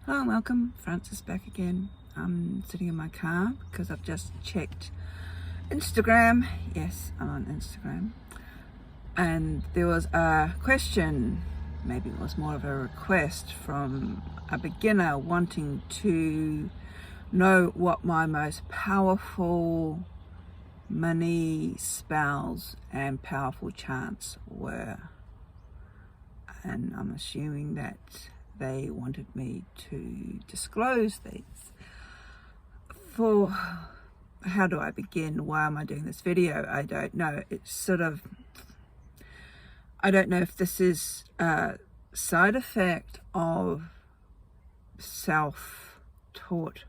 Hello and welcome, Francis back again. I'm sitting in my car because I've just checked Instagram. Yes, I'm on Instagram. And there was a question, maybe it was more of a request from a beginner wanting to know what my most powerful money spells and powerful chants were. And I'm assuming that they wanted me to disclose these. For how do I begin? Why am I doing this video? I don't know. It's sort of, I don't know if this is a side effect of self-taught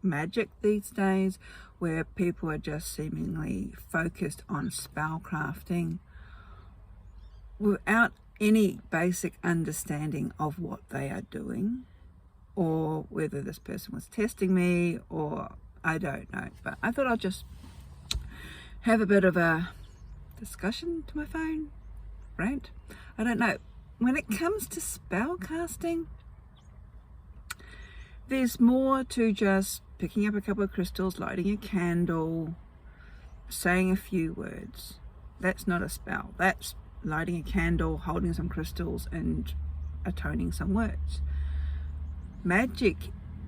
magic these days, where people are just seemingly focused on spell crafting without any basic understanding of what they are doing, or whether this person was testing me, or I don't know. But I thought I'd just have a bit of a discussion to my phone, right? I don't know. When it comes to spell casting, there's more to just picking up a couple of crystals, lighting a candle, saying a few words. That's not a spell. That's lighting a candle, holding some crystals, and atoning some words. Magic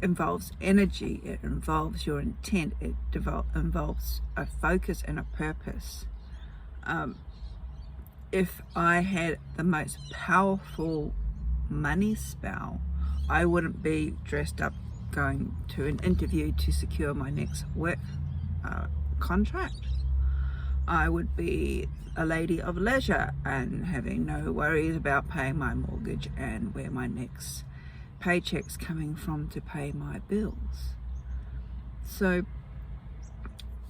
involves energy. It involves your intent. It involves a focus and a purpose. If I had the most powerful money spell, I wouldn't be dressed up going to an interview to secure my next work contract. I would be a lady of leisure and having no worries about paying my mortgage and where my next paycheck's coming from to pay my bills. So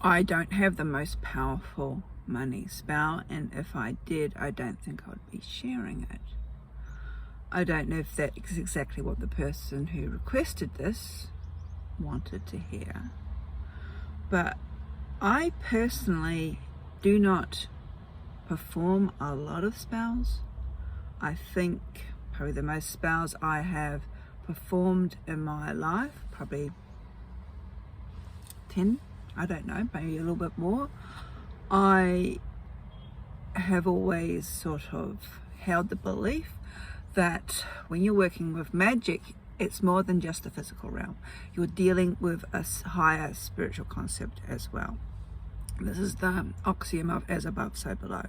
I don't have the most powerful money spell, and if I did, I don't think I would be sharing it. I don't know if that is exactly what the person who requested this wanted to hear, but I personally do not perform a lot of spells. I think probably the most spells I have performed in my life, probably 10, I don't know, maybe a little bit more. I have always sort of held the belief that when you're working with magic, it's more than just the physical realm. You're dealing with a higher spiritual concept as well. This is the axiom of as above, so below.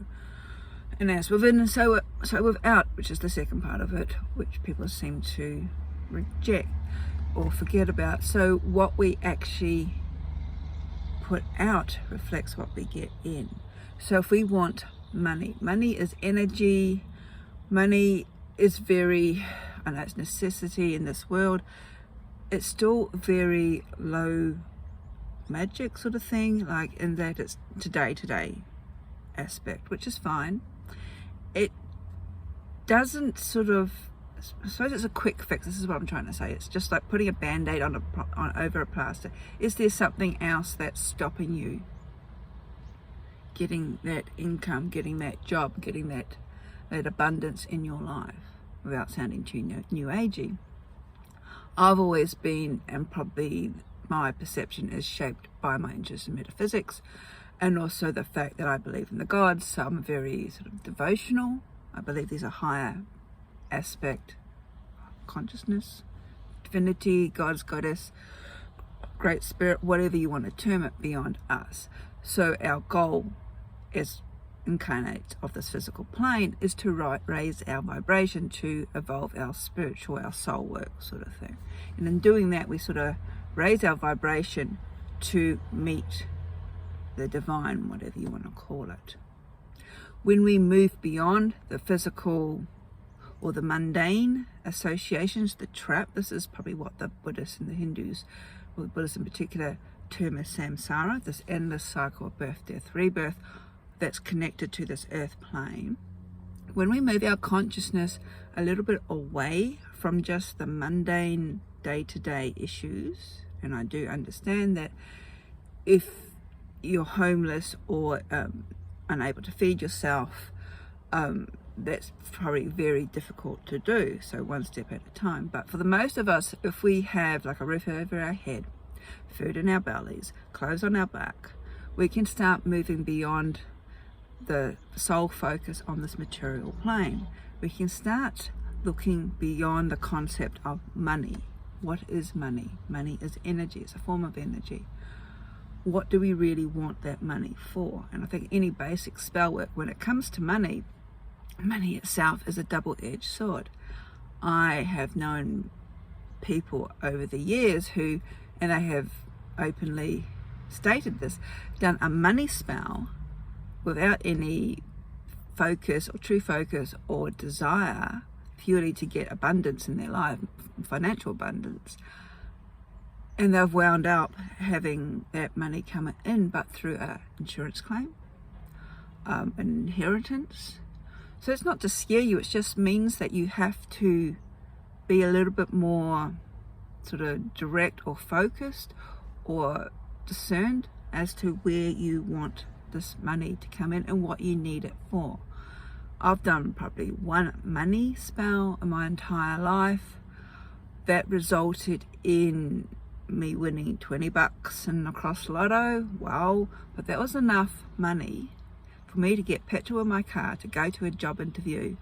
And as within, so without, which is the second part of it, which people seem to reject or forget about. So what we actually put out reflects what we get in. So if we want money, money is energy, money is very, I know it's necessity in this world, it's still very low magic sort of thing, like in that it's today aspect, which is fine. It doesn't sort of, I suppose it's a quick fix. This is what I'm trying to say. It's just like putting a band-aid on over a plaster. Is there something else that's stopping you getting that income, getting that job, getting that abundance in your life, without sounding too new agey? I've always been, and probably my perception is shaped by my interest in metaphysics, and also the fact that I believe in the gods. So I'm very sort of devotional. I believe there's a higher aspect, consciousness, divinity, gods, goddess, great spirit, whatever you want to term it, beyond us. So our goal as incarnates of this physical plane is to raise our vibration, to evolve our spiritual, our soul work sort of thing. And in doing that, we sort of raise our vibration to meet the divine, whatever you want to call it. When we move beyond the physical or the mundane associations, the trap, this is probably what the Buddhists and the Hindus, or the Buddhists in particular, term as samsara, this endless cycle of birth, death, rebirth that's connected to this earth plane. When we move our consciousness a little bit away from just the mundane day-to-day issues, and I do understand that if you're homeless or unable to feed yourself, that's probably very difficult to do, so one step at a time. But for the most of us, if we have like a roof over our head, food in our bellies, clothes on our back, we can start moving beyond the sole focus on this material plane. We can start looking beyond the concept of money. What is money? Money is energy. It's a form of energy. What do we really want that money for? And I think any basic spell work, when it comes to money, money itself is a double-edged sword. I have known people over the years who, and they have openly stated this, done a money spell without any focus or true focus or desire, purely to get abundance in their life, financial abundance, and they've wound up having that money come in, but through an insurance claim, an inheritance. So it's not to scare you, it just means that you have to be a little bit more sort of direct or focused or discerned as to where you want this money to come in and what you need it for. I've done probably one money spell in my entire life that resulted in me winning 20 bucks in a cross lotto. Wow, but that was enough money for me to get petrol in my car to go to a job interview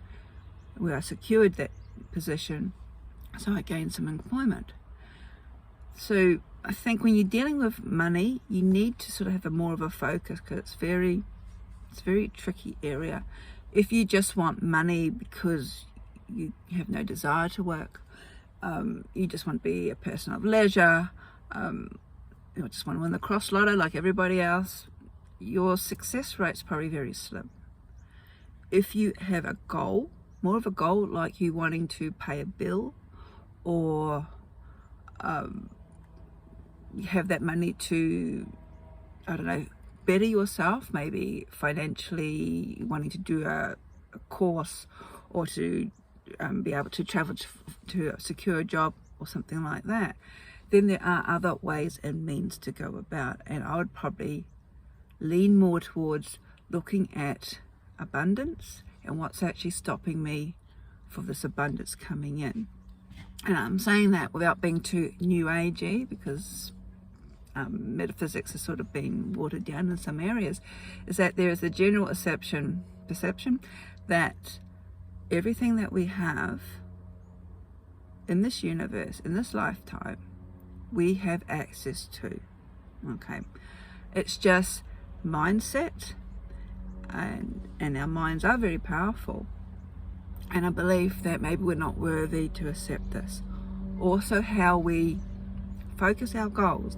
where I secured that position, so I gained some employment. So I think when you're dealing with money, you need to sort of have more of a focus, because it's very tricky area. If you just want money because you have no desire to work, you just want to be a person of leisure, you just want to win the cross lotto like everybody else, your success rate's probably very slim. If you have a goal, more of a goal, like you wanting to pay a bill, or you have that money to, I don't know, better yourself, maybe financially, wanting to do a course, or to be able to travel to secure a job or something like that, then there are other ways and means to go about. And I would probably lean more towards looking at abundance and what's actually stopping me for this abundance coming in. And I'm saying that without being too new agey, because metaphysics has sort of been watered down in some areas, is that there is a general perception that everything that we have in this universe, in this lifetime, we have access to. Okay, it's just mindset, and our minds are very powerful, and I believe that maybe we're not worthy to accept this. Also, how we focus our goals,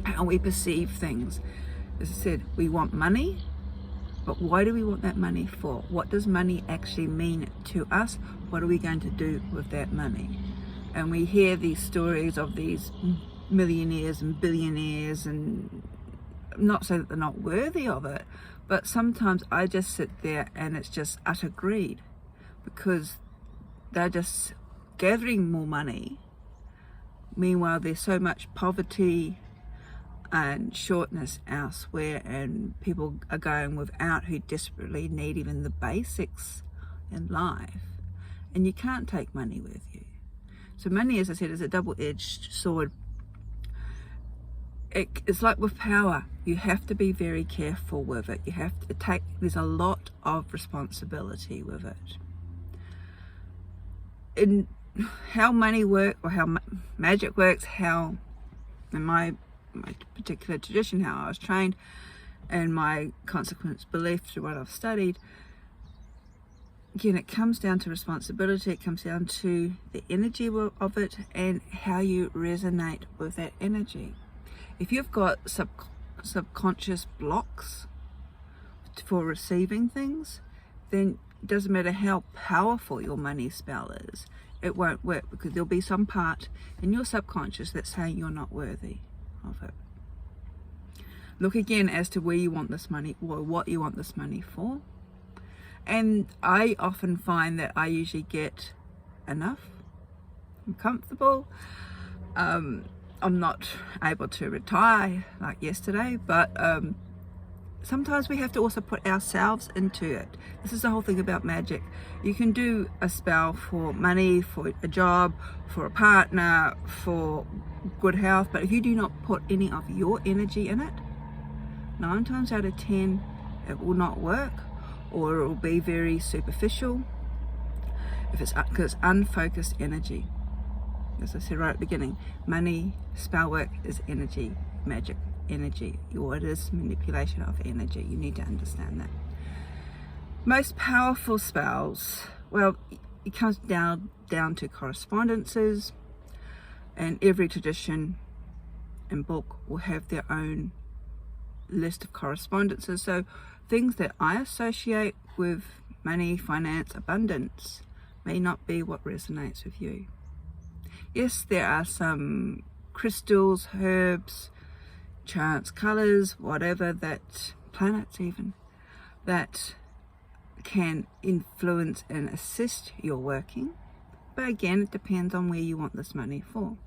how we perceive things. As I said, we want money, but why do we want that money for? What does money actually mean to us? What are we going to do with that money? And we hear these stories of these millionaires and billionaires, and not so that they're not worthy of it, but sometimes I just sit there and it's just utter greed, because they're just gathering more money. Meanwhile, there's so much poverty and shortness elsewhere, and people are going without who desperately need even the basics in life, and you can't take money with you. So money, as I said, is a double-edged sword. It's like with power, you have to be very careful with it. You have to take, there's a lot of responsibility with it. In how money works, or how magic works, how in my particular tradition, how I was trained, and my consequent belief through what I've studied, again, it comes down to responsibility. It comes down to the energy of it and how you resonate with that energy. If you've got subconscious blocks for receiving things, then it doesn't matter how powerful your money spell is, it won't work, because there'll be some part in your subconscious that's saying you're not worthy of it. Look again as to where you want this money, or what you want this money for. And I often find that I usually get enough. I'm comfortable. I'm not able to retire like yesterday, but sometimes we have to also put ourselves into it. This is the whole thing about magic. You can do a spell for money, for a job, for a partner, for good health, but if you do not put any of your energy in it, 9 times out of 10 it will not work, or it will be very superficial if it's because unfocused energy. As I said right at the beginning, money, spell work is energy, magic energy, or it is manipulation of energy. You need to understand that. Most powerful spells, well, it comes down to correspondences, and every tradition and book will have their own list of correspondences. So things that I associate with money, finance, abundance may not be what resonates with you. Yes, there are some crystals, herbs, chance, colors, whatever, that planets even, that can influence and assist your working. But again, it depends on where you want this money for.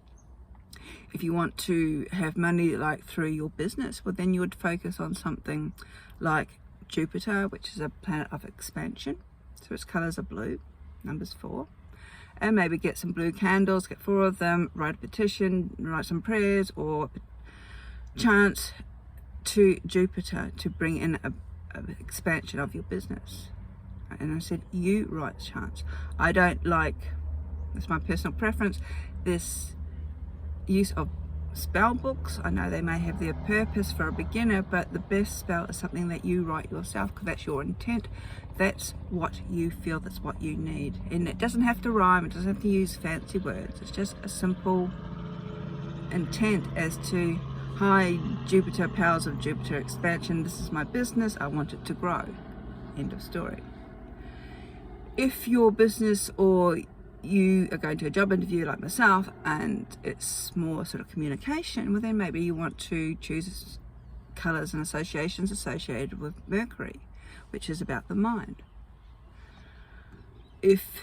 If you want to have money like through your business, well, then you would focus on something like Jupiter, which is a planet of expansion. So its colors are blue, numbers 4. And maybe get some blue candles, get 4 of them, write a petition, write some prayers, or chant to Jupiter to bring in a expansion of your business. And I said, you write chants. I don't like, it's my personal preference, this use of spell books. I know they may have their purpose for a beginner, but the best spell is something that you write yourself, because that's your intent. That's what you feel, that's what you need. And it doesn't have to rhyme, it doesn't have to use fancy words. It's just a simple intent as to, hi Jupiter, powers of Jupiter expansion, this is my business, I want it to grow. End of story. If your business, or you are going to a job interview like myself and it's more sort of communication, well then maybe you want to choose colours and associations associated with Mercury, which is about the mind. If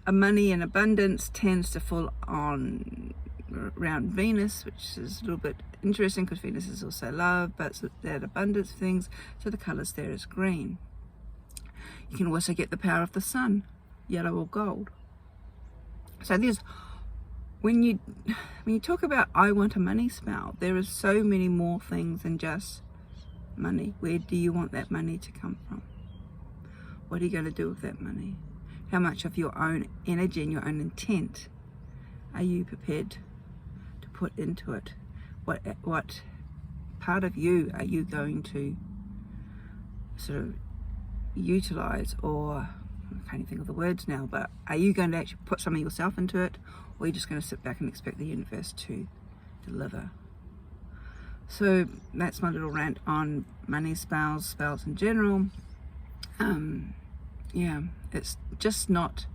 money and abundance tends to fall on around Venus, which is a little bit interesting because Venus is also love, but it's that abundance things, so the colours there is green. You can also get the power of the sun, yellow or gold. So there's, when you talk about I want a money spell, there is so many more things than just money. Where do you want that money to come from? What are you going to do with that money? How much of your own energy and your own intent are you prepared to put into it? What part of you are you going to sort of utilize, or I can't even think of the words now, but are you going to actually put some of yourself into it, or are you just going to sit back and expect the universe to deliver? So that's my little rant on money spells in general. Yeah, it's just not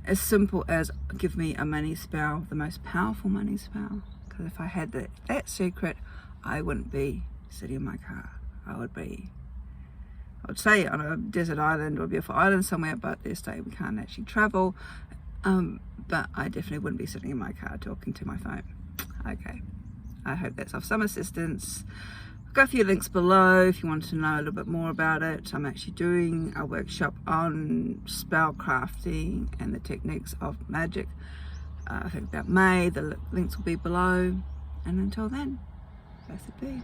as simple as give me a money spell, the most powerful money spell, because if I had that secret, I wouldn't be sitting in my car. I would say on a desert island or a beautiful island somewhere, but there's days we can't actually travel. But I definitely wouldn't be sitting in my car talking to my phone. Okay, I hope that's of some assistance. I've got a few links below if you want to know a little bit more about it. I'm actually doing a workshop on spell crafting and the techniques of magic. I think about May. The links will be below. And until then, blessed be.